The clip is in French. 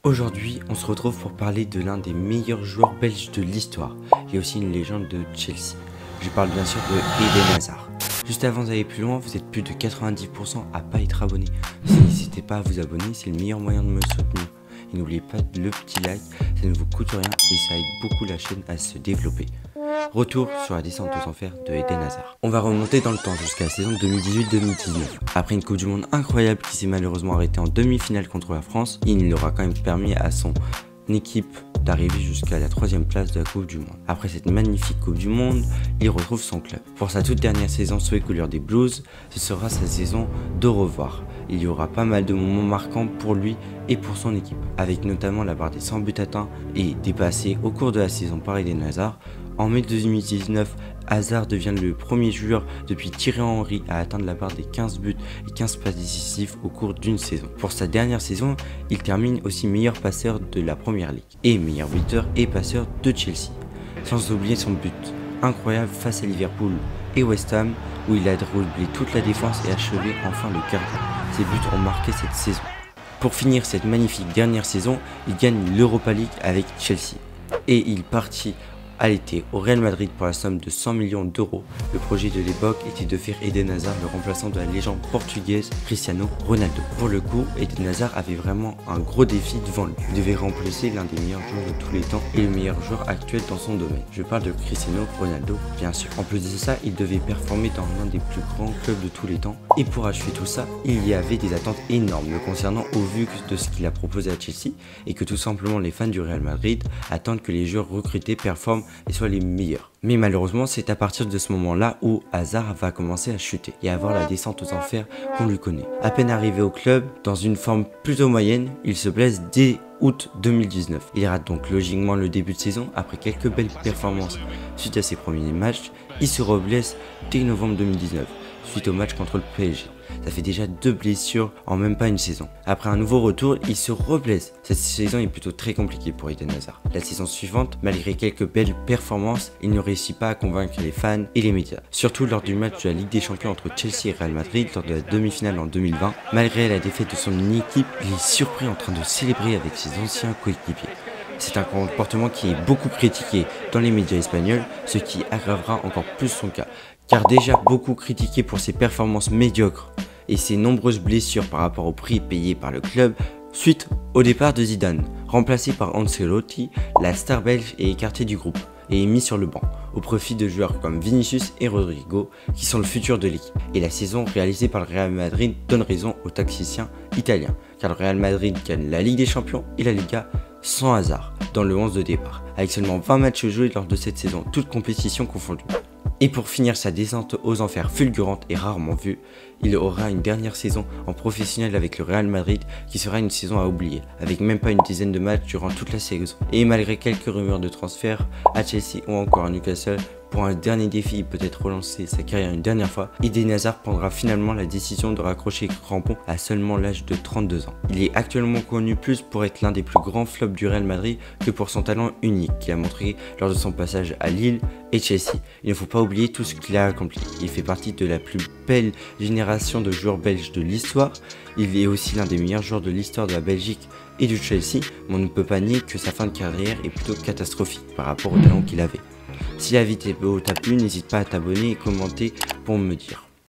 Aujourd'hui, on se retrouve pour parler de l'un des meilleurs joueurs belges de l'histoire et aussi une légende de Chelsea. Je parle bien sûr de Eden Hazard. Juste avant d'aller plus loin, vous êtes plus de 90% à pas être abonné. N'hésitez pas à vous abonner, c'est le meilleur moyen de me soutenir. Et n'oubliez pas le petit like, ça ne vous coûte rien et ça aide beaucoup la chaîne à se développer. Retour sur la descente aux enfers de Eden Hazard. On va remonter dans le temps jusqu'à la saison 2018-2019. Après une Coupe du Monde incroyable qui s'est malheureusement arrêtée en demi-finale contre la France, il aura quand même permis à son équipe d'arriver jusqu'à la 3e place de la Coupe du Monde. Après cette magnifique Coupe du Monde, il retrouve son club. Pour sa toute dernière saison sous les couleurs des Blues, ce sera sa saison d'au revoir. Il y aura pas mal de moments marquants pour lui et pour son équipe, avec notamment la barre des 100 buts atteints et dépassés au cours de la saison par Eden Hazard. En mai 2019, Hazard devient le premier joueur depuis Thierry Henry à atteindre la barre des 15 buts et 15 passes décisives au cours d'une saison. Pour sa dernière saison, il termine aussi meilleur passeur de la Première Ligue et meilleur buteur et passeur de Chelsea. Sans oublier son but incroyable face à Liverpool et West Ham où il a dribblé toute la défense et achevé enfin le gardien. Ses buts ont marqué cette saison. Pour finir cette magnifique dernière saison, il gagne l'Europa League avec Chelsea et il partit à l'été au Real Madrid pour la somme de 100 millions d'euros. Le projet de l'époque était de faire Eden Hazard le remplaçant de la légende portugaise Cristiano Ronaldo. Pour le coup, Eden Hazard avait vraiment un gros défi devant lui. Il devait remplacer l'un des meilleurs joueurs de tous les temps et le meilleur joueur actuel dans son domaine. Je parle de Cristiano Ronaldo, bien sûr. En plus de ça, il devait performer dans l'un des plus grands clubs de tous les temps. Et pour achever tout ça, il y avait des attentes énormes le concernant au vu de ce qu'il a proposé à Chelsea et que tout simplement les fans du Real Madrid attendent que les joueurs recrutés performent et soient les meilleurs. Mais malheureusement, c'est à partir de ce moment-là où Hazard va commencer à chuter et avoir la descente aux enfers qu'on lui connaît. À peine arrivé au club, dans une forme plutôt moyenne, il se blesse dès août 2019. Il rate donc logiquement le début de saison après quelques belles performances suite à ses premiers matchs. Il se reblesse dès novembre 2019 suite au match contre le PSG. Ça fait déjà 2 blessures en même pas une saison. Après un nouveau retour, il se reblesse. Cette saison est plutôt très compliquée pour Eden Hazard. La saison suivante, malgré quelques belles performances, il ne réussit pas à convaincre les fans et les médias. Surtout lors du match de la Ligue des Champions entre Chelsea et Real Madrid lors de la demi-finale en 2020. Malgré la défaite de son équipe, il est surpris en train de célébrer avec ses anciens coéquipiers. C'est un comportement qui est beaucoup critiqué dans les médias espagnols, ce qui aggravera encore plus son cas. Car déjà beaucoup critiqué pour ses performances médiocres et ses nombreuses blessures par rapport au prix payé par le club, suite au départ de Zidane, remplacé par Ancelotti, la star belge est écartée du groupe et est mis sur le banc, au profit de joueurs comme Vinicius et Rodrigo, qui sont le futur de l'équipe. Et la saison réalisée par le Real Madrid donne raison aux tacticiens italiens, car le Real Madrid gagne la Ligue des Champions et la Liga sans Hazard, dans le 11 de départ, avec seulement 20 matchs joués lors de cette saison, toutes compétitions confondues. Et pour finir sa descente aux enfers fulgurante et rarement vue, il aura une dernière saison en professionnel avec le Real Madrid qui sera une saison à oublier, avec même pas une dizaine de matchs durant toute la saison. Et malgré quelques rumeurs de transfert à Chelsea ou encore à Newcastle, pour un dernier défi et peut-être relancer sa carrière une dernière fois, Eden Hazard prendra finalement la décision de raccrocher crampon à seulement l'âge de 32 ans. Il est actuellement connu plus pour être l'un des plus grands flops du Real Madrid que pour son talent unique qu'il a montré lors de son passage à Lille et Chelsea. Il ne faut pas oublier tout ce qu'il a accompli. Il fait partie de la plus belle génération de joueurs belges de l'histoire. Il est aussi l'un des meilleurs joueurs de l'histoire de la Belgique et du Chelsea, mais on ne peut pas nier que sa fin de carrière est plutôt catastrophique par rapport au talent qu'il avait. Si la vidéo t'a plu, n'hésite pas à t'abonner et commenter pour me dire.